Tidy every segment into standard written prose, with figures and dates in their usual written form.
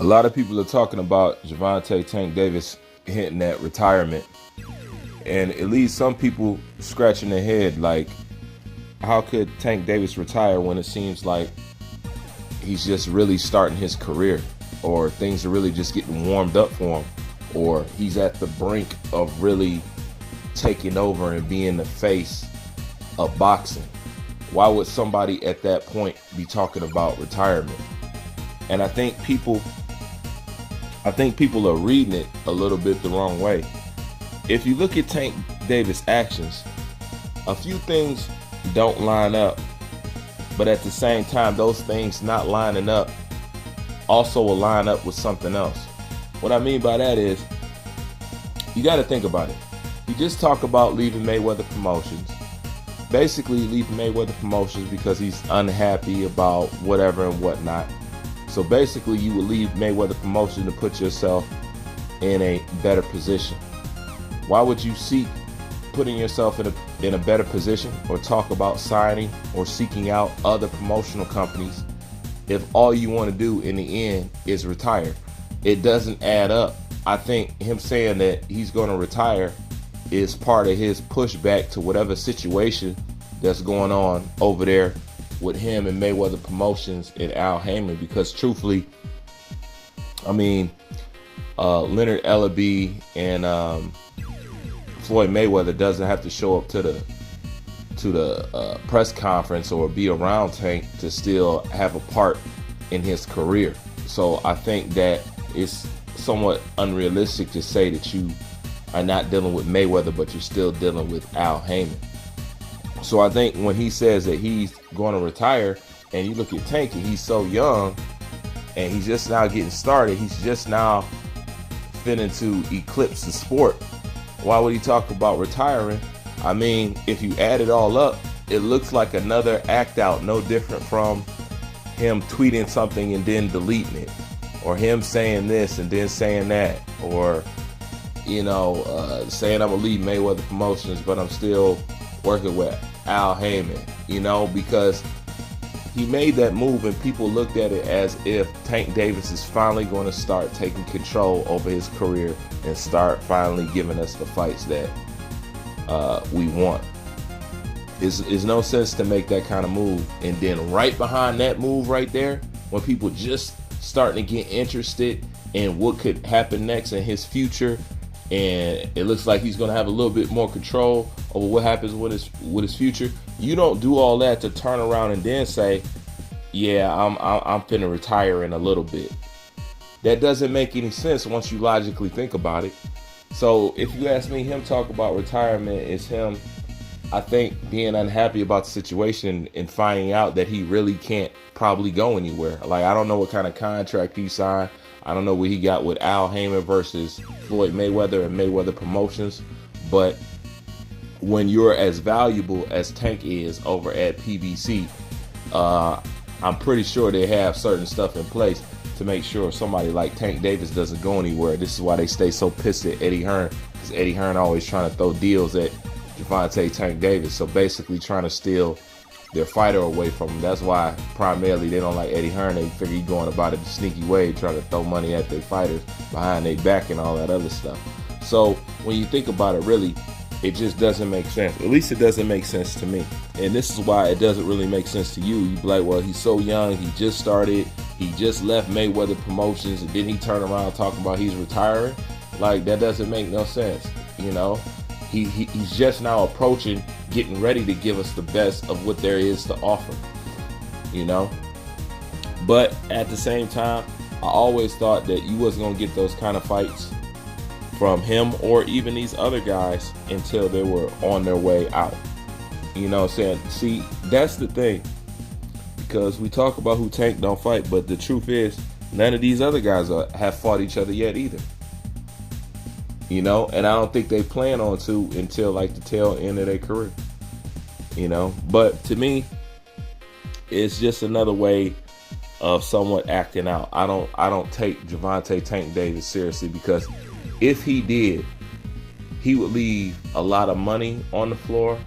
lot of people are talking about Gervonta Tank Davis hinting at retirement, and it leaves some people scratching their head like, how could Tank Davis retire when it seems like he's just really starting his career, or things are really just getting warmed up for him, or he's at the brink of really taking over and being the face of boxing? Why would somebody at that point be talking about retirement? And I think people are reading it a little bit the wrong way. If you look at Tank Davis' actions, a few things don't line up, but at the same time, those things not lining up also will line up with something else. What I mean by that is, you got to think about it. You just talk about leaving Mayweather Promotions. Basically, leaving Mayweather Promotions because he's unhappy about whatever and whatnot. So basically, you would leave Mayweather Promotions to put yourself in a better position. Why would you seek putting yourself in a better position, or talk about signing or seeking out other promotional companies, if all you want to do in the end is retire? It doesn't add up. I think him saying that he's going to retire is part of his pushback to whatever situation that's going on over there with him and Mayweather Promotions and Al Heyman. Because truthfully, I mean, Leonard Ellaby and Floyd Mayweather doesn't have to show up to the press conference or be around Tank to still have a part in his career. So I think that it's somewhat unrealistic to say that you are not dealing with Mayweather, but you're still dealing with Al Heyman. So I think when he says that he's going to retire, and you look at Tank and he's so young and he's just now getting started, he's just now finna to eclipse the sport. Why would he talk about retiring? I mean, if you add it all up, it looks like another act out, no different from him tweeting something and then deleting it, or him saying this and then saying that, or saying I'm gonna leave Mayweather Promotions, but I'm still working with Al Heyman, because he made that move and people looked at it as if Tank Davis is finally going to start taking control over his career and start finally giving us the fights that we want. It's no sense to make that kind of move, and then right behind that move right there, when people just starting to get interested in what could happen next in his future, and it looks like he's going to have a little bit more control over what happens with his future, you don't do all that to turn around and then say, yeah, I'm finna retire in a little bit. That doesn't make any sense once you logically think about it. So if you ask me, him talk about retirement is him, I think, being unhappy about the situation and finding out that he really can't probably go anywhere. Like, I don't know what kind of contract he signed. I don't know what he got with Al Heyman versus Floyd Mayweather and Mayweather Promotions. But when you're as valuable as Tank is over at PBC, I'm pretty sure they have certain stuff in place to make sure somebody like Tank Davis doesn't go anywhere. This is why they stay so pissed at Eddie Hearn, because Eddie Hearn always trying to throw deals at Gervonta Tank Davis. So basically trying to steal their fighter away from him. That's why primarily they don't like Eddie Hearn. They figure he's going about it the sneaky way, trying to throw money at their fighters behind their back and all that other stuff. So when you think about it, really, it just doesn't make sense. At least it doesn't make sense to me. And this is why it doesn't really make sense to you. You be like, well, he's so young. He just started. He just left Mayweather Promotions, and then he turned around talking about he's retiring. Like, that doesn't make no sense. He's just now approaching, getting ready to give us the best of what there is to offer. But at the same time, I always thought that you wasn't gonna get those kind of fights from him or even these other guys until they were on their way out. See, that's the thing. Because we talk about who Tank don't fight, but the truth is, none of these other guys have fought each other yet either. And I don't think they plan on to until like the tail end of their career. But to me, it's just another way of somewhat acting out. I don't take Gervonta Tank Davis seriously, because if he did, he would leave a lot of money on the floor.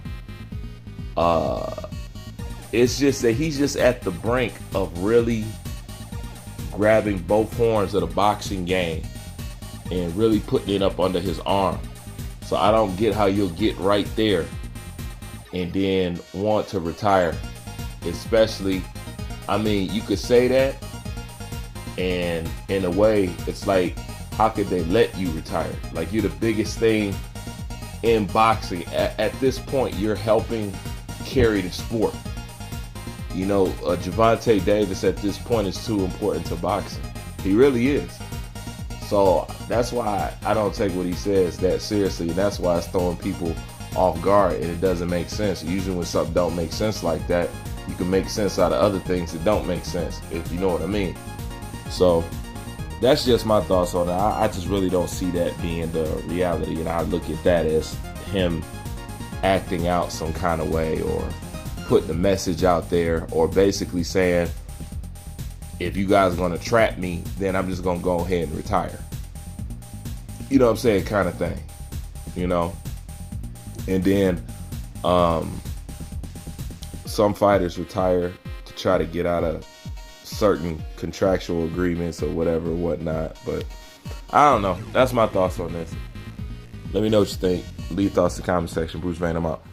It's just that he's just at the brink of really grabbing both horns of the boxing game and really putting it up under his arm. So I don't get how you'll get right there and then want to retire. Especially, I mean, you could say that, and in a way, it's like, how could they let you retire? Like, you're the biggest thing in boxing. At this point, you're helping carry the sport. You know, Gervonta Davis at this point is too important to boxing. He really is. So that's why I don't take what he says that seriously. And that's why it's throwing people off guard, and it doesn't make sense. Usually when something don't make sense like that, you can make sense out of other things that don't make sense, if you know what I mean. So that's just my thoughts on it. I just really don't see that being the reality, and I look at that as him acting out some kind of way, or putting a message out there, or basically saying, if you guys are going to trap me, then I'm just going to go ahead and retire. You know what I'm saying? Kind of thing, you know? And then some fighters retire to try to get out of certain contractual agreements or whatever, whatnot. But I don't know. That's my thoughts on this. Let me know what you think. Leave thoughts in the comment section. Bruce Van, I'm out.